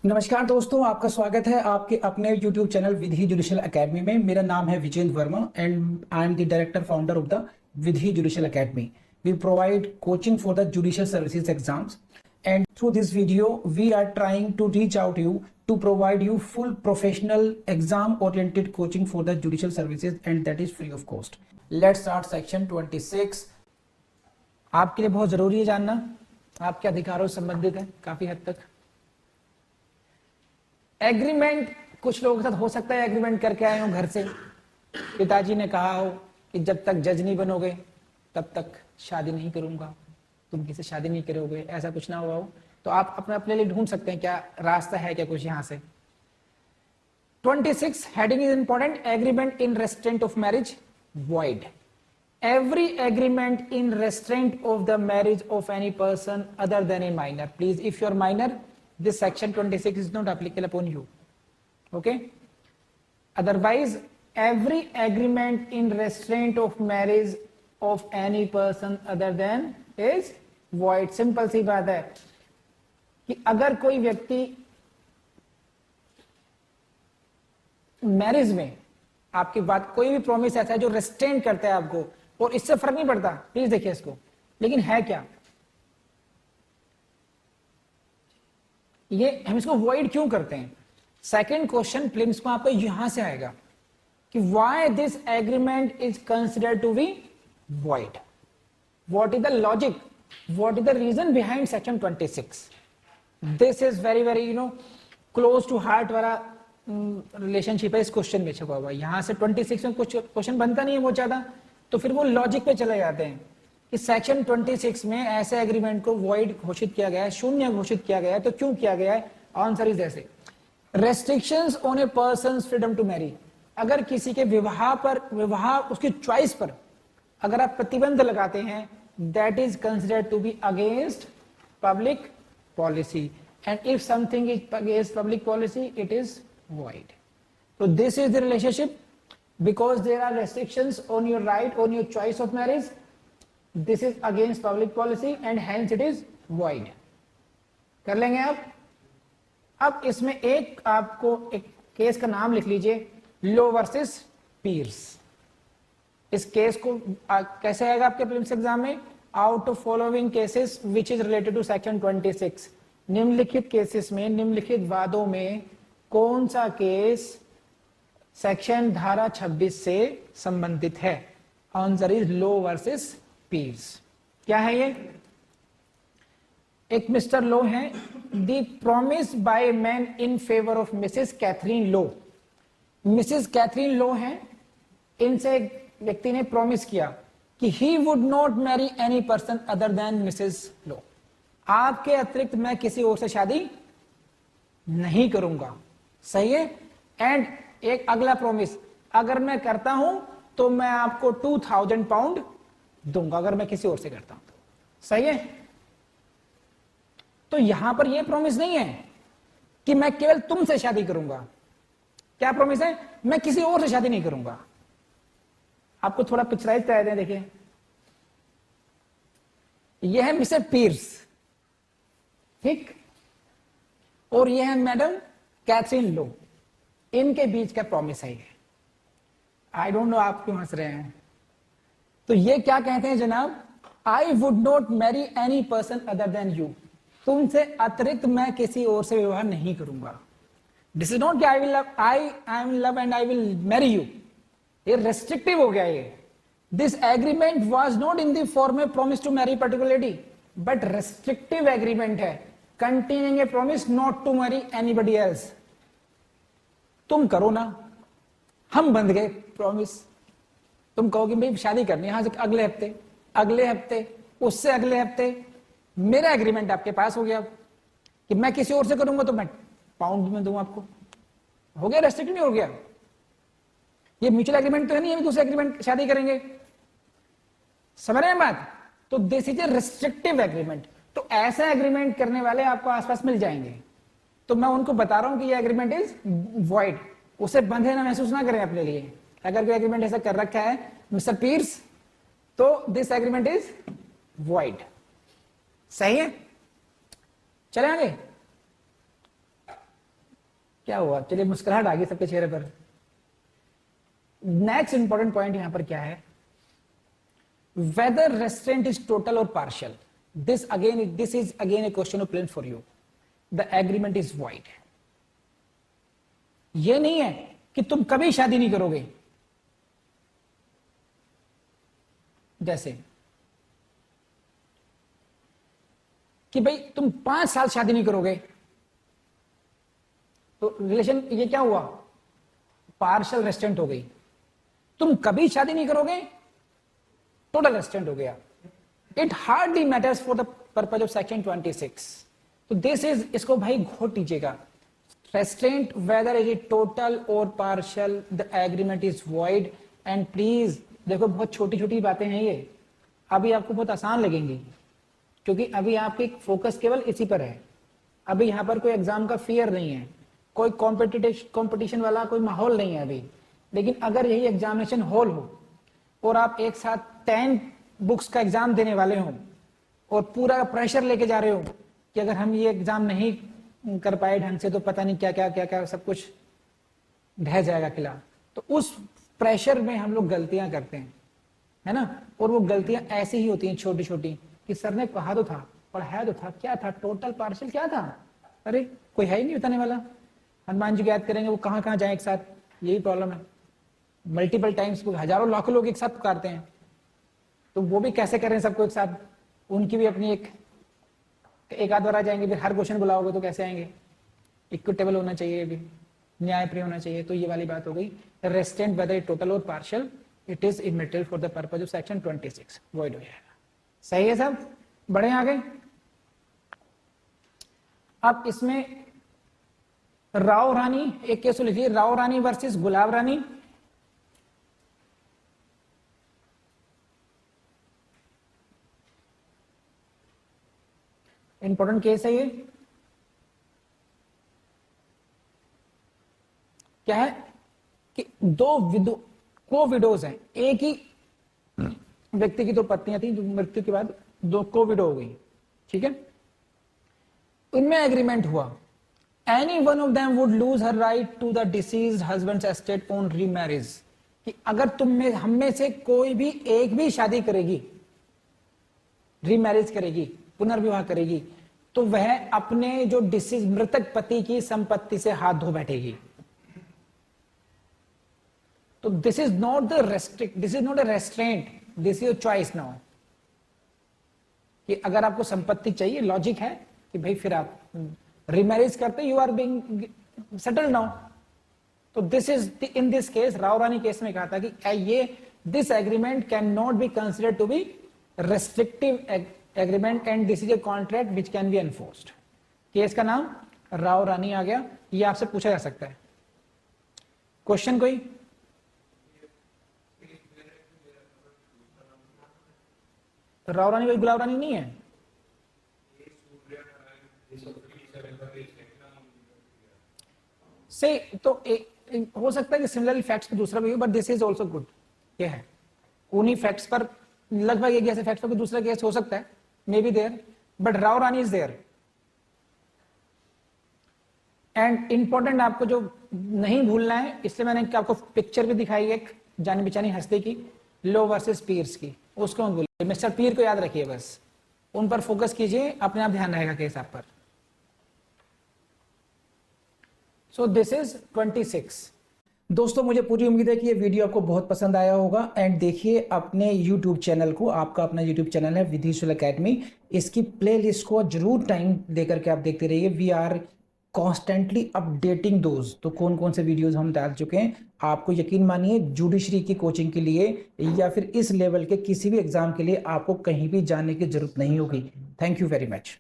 नमस्कार दोस्तों, आपका स्वागत है आपके अपने YouTube channel Vidhi judicial academy में। मेरा नाम है Vijendra Verma and I am the director founder of the Vidhi judicial academy. We provide coaching for the judicial services exams, and through this video we are trying to reach out to you to provide you full professional exam oriented coaching for the judicial services, and that is free of cost. Let's start section 26. आपके लिए बहुत जरूरी है जानना, आपके अधिकारों से संबंधित है काफी हद तक। एग्रीमेंट कुछ लोगों के साथ हो सकता है, एग्रीमेंट करके आए हो घर से, पिताजी ने कहा हो कि जब तक जज नहीं बनोगे तब तक शादी नहीं करूंगा, तुम किसी शादी नहीं करोगे, ऐसा कुछ ना हुआ हो तो आप अपने लिए ढूंढ सकते हैं क्या रास्ता है क्या कुछ यहां से। 26 heading is important. Agreement in restraint of marriage void. Every agreement in restraint of the marriage of any person other than a minor. Please, if you are minor, this section 26 is not applicable upon you. Okay, otherwise every agreement in restraint of marriage of any person other than is void. Simple सी बात है कि अगर कोई व्यक्ति marriage में आपकी बात कोई भी प्रॉमिस ऐसा है जो रेस्ट्रेंट करता है आपको, और इससे फर्क नहीं पड़ता, प्लीज देखिए इसको, लेकिन है क्या ये, हम इसको वॉइड क्यों करते हैं। सेकंड क्वेश्चन प्रीलिम्स में आपको यहां से आएगा कि why this agreement is considered to be void, what is the logic, what is the reason behind section 26। This is very very close to heart वाला रिलेशनशिप है इस क्वेश्चन में छुपा हुआ। यहां से 26 में कुछ क्वेश्चन बनता नहीं है बहुत ज्यादा, तो फिर वो लॉजिक पे चले जाते हैं कि सेक्शन 26 में ऐसे एग्रीमेंट को वॉइड घोषित किया गया है, शून्य घोषित किया गया है, तो क्यों किया गया है। आंसर इज ऐसे, restrictions on a person's freedom to marry. अगर किसी के विवाह उसकी चॉइस पर अगर आप प्रतिबंध लगाते हैं, that is considered to be against public policy, and if something is against public policy it is void. तो this is the relationship, because there are restrictions on your right, on your choice of marriage, this is against public policy and hence it is void। कर लेंगे आप। अब इसमें एक आपको एक case का नाम लिख लीजिए, लो वर्सेस पीर्स। इस केस को कैसे आएगा आपके प्रीलिम्स एग्जाम में, out of following cases which is related to section 26। निम्नलिखित केसेस में, निम्नलिखित वादों में कौन सा केस सेक्शन धारा 26 से संबंधित है। Answer is Lowe versus Peers. क्या है ये, एक मिस्टर लो है, the promise by man in favour of Mrs Catherine Lowe. Mrs Catherine Lowe है, इनसे एक व्यक्ति ने प्रॉमिस किया कि he would not marry any person other than Mrs Lowe. आपके अतिरिक्त मैं किसी और से शादी नहीं करूंगा, सही है। एंड एक अगला प्रॉमिस, अगर मैं करता हूं तो मैं आपको 2000 पाउंड दूंगा, अगर मैं किसी और से करता हूं तो, सही है। तो यहां पर यह प्रॉमिस नहीं है कि मैं केवल तुमसे शादी करूंगा। क्या प्रॉमिस है, मैं किसी और से शादी नहीं करूंगा। आपको थोड़ा पिक्चराइज करा दें, देखिए यह है मिस्टर पीर्स, ठीक, और यह है मैडम कैथरीन लो, इनके बीच का प्रॉमिस है ये। आई डोंट नो आप क्यों हंस रहे हैं। तो ये क्या कहते हैं जनाब, I would not marry any person other then you. तुमसे अतिरिक्त मैं किसी और से विवाह नहीं करूंगा। दिस इज नॉट कि I will love, I am love and I will marry you. ये रेस्ट्रिक्टिव हो गया ये। This agreement was not in the form a promise to marry particularly, but restrictive agreement है, containing a promise not to marry anybody else. तुम करो ना, हम बंध गए प्रॉमिस। तुम कहोगे भाई शादी करनी है, यहां से अगले हफ्ते, उससे अगले हफ्ते मेरा एग्रीमेंट आपके पास हो गया कि मैं किसी और से करूंगा तो मैं पाउंड में दूंगा आपको। हो गया, रेस्ट्रिक्ट नहीं हो गया। ये म्यूचुअल एग्रीमेंट तो है नहीं, दूसरे एग्रीमेंट शादी करेंगे, समझ रहे हैं बात। तो this is A restrictive agreement. तो ऐसा एग्रीमेंट करने वाले आपको आसपास मिल जाएंगे, तो मैं उनको बता रहा हूं कि ये एग्रीमेंट इज वॉइड। उसे बंधे ना महसूस ना करें अपने लिए। अगर कोई एग्रीमेंट ऐसा कर रखा है मिस्टर पीर्स, तो दिस एग्रीमेंट इज वॉइड, सही है। चले आगे। क्या हुआ? चलिए मुस्कुराहट आ गई सबके चेहरे पर। नेक्स्ट इंपॉर्टेंट पॉइंट यहां पर क्या है, वेदर रेस्ट्रेंट इज टोटल और partial. This is again a question of plain for you. The agreement is void. ये नहीं है कि तुम कभी शादी नहीं करोगे, जैसे कि भाई तुम 5 साल शादी नहीं करोगे, तो रिलेशन ये क्या हुआ? पार्शियल रेस्ट्रेंट हो गई। तुम कभी शादी नहीं करोगे, टोटल रेस्ट्रेंट हो गया। It hardly matters for the purpose of section 26। तो दिस इज, इसको भाई घोट लीजिएगा। Restraint whether is it total और partial, the agreement is void. And please देखो, बहुत छोटी छोटी बातें हैं ये, अभी आपको बहुत आसान लगेंगी, क्योंकि अभी आपकी फोकस केवल इसी पर है। अभी यहां पर कोई एग्जाम का फियर नहीं है, कोई कॉम्पिटिशन वाला कोई माहौल नहीं है अभी। लेकिन अगर यही एग्जामिनेशन हॉल हो और आप एक साथ 10 बुक्स का एग्जाम देने वाले हो और पूरा प्रेशर लेके जा रहे हो कि अगर हम ये एग्जाम नहीं कर पाए ढंग से तो पता नहीं क्या क्या क्या क्या सब कुछ ढह जाएगा किला, तो उस प्रेशर में हम लोग गलतियां करते हैं, है ना। और वो गलतियां ऐसी ही होती हैं छोटी छोटी, कि सर ने कहा तो था, पढ़ाया तो था, क्या था? टोटल पार्शियल क्या था? अरे कोई है ही नहीं बताने वाला। हनुमान जी को याद करेंगे, वो कहां कहां जाए एक साथ, यही प्रॉब्लम है। मल्टीपल टाइम्स हजारों लाखों लोग एक साथ पुकारते हैं, तो वो भी कैसे करें सबको एक साथ? उनकी भी अपनी एक आध बार आ जाएंगे, फिर हर क्वेश्चन बुलाओगे तो कैसे आएंगे? इक्विटेबल होना चाहिए, भी न्यायप्रिय होना चाहिए। तो ये वाली बात हो गई। रेस्ट्रेंट वेदर टोटल और partial, it is immaterial for the purpose of section 26, void हो जाएगा। सही है सब? बढ़े आगे। अब इसमें राव रानी, एक केस लिखिए, राव रानी वर्सेस गुलाब रानी। इंपॉर्टेंट केस है ये। क्या है कि को विडोज हैं, एक ही व्यक्ति की 2 पत्नियां थी, जो मृत्यु के बाद 2 को विडो हो गई, ठीक है। उनमें एग्रीमेंट हुआ, any one of them would lose her right to the deceased husband's estate on remarriage. कि अगर तुम में हम में से कोई भी एक भी शादी करेगी, रीमैरिज करेगी, पुनर्विवाह करेगी, तो वह अपने जो डिसीज मृतक पति की संपत्ति से हाथ धो बैठेगी। तो this is not the restrict, this is not a restaurant, this is choice now. कि अगर आपको संपत्ति चाहिए, लॉजिक है कि भाई फिर आप रीमैरिज करते, you are being settled now. तो this is in this case, Rao Rani case में कहा था कि ये this agreement can not be considered to be restrictive agreement and this is a contract which can be enforced. Case का नाम राव रानी आ गया। ये आपसे पूछा जा सकता है क्वेश्चन कोई। राव रानी कोई गुलाब रानी नहीं है। से तो हो सकता है कि सिमिलर फैक्ट्स पे दूसरा भी हो, but this is also good. ये है उन्हीं फैक्ट्स पर लगभग एक जैसे फैक्ट्स पर दूसरा केस हो सकता है, may be there, but Rao Rani is there. And important आपको जो नहीं भूलना है, इसलिए मैंने आपको पिक्चर भी दिखाई है एक जानी बिचानी हस्ती की, लो वर्सेस पीर्स की, उसको मत भूलिए। मिस्टर पीर को याद रखिए, बस उन पर फोकस कीजिए, अपने आप ध्यान रहेगा केस आप पर। So this is 26। दोस्तों मुझे पूरी उम्मीद है कि ये वीडियो आपको बहुत पसंद आया होगा। एंड देखिए अपने YouTube चैनल को, आपका अपना YouTube चैनल है विधिशूल एकेडमी, इसकी प्लेलिस्ट को जरूर टाइम देकर के आप देखते रहिए। We are constantly updating those. तो कौन कौन से वीडियोस हम डाल चुके हैं, आपको यकीन मानिए जुडिशरी की कोचिंग के लिए या फिर इस लेवल के किसी भी एग्जाम के लिए आपको कहीं भी जाने की जरूरत नहीं होगी। Thank you very much.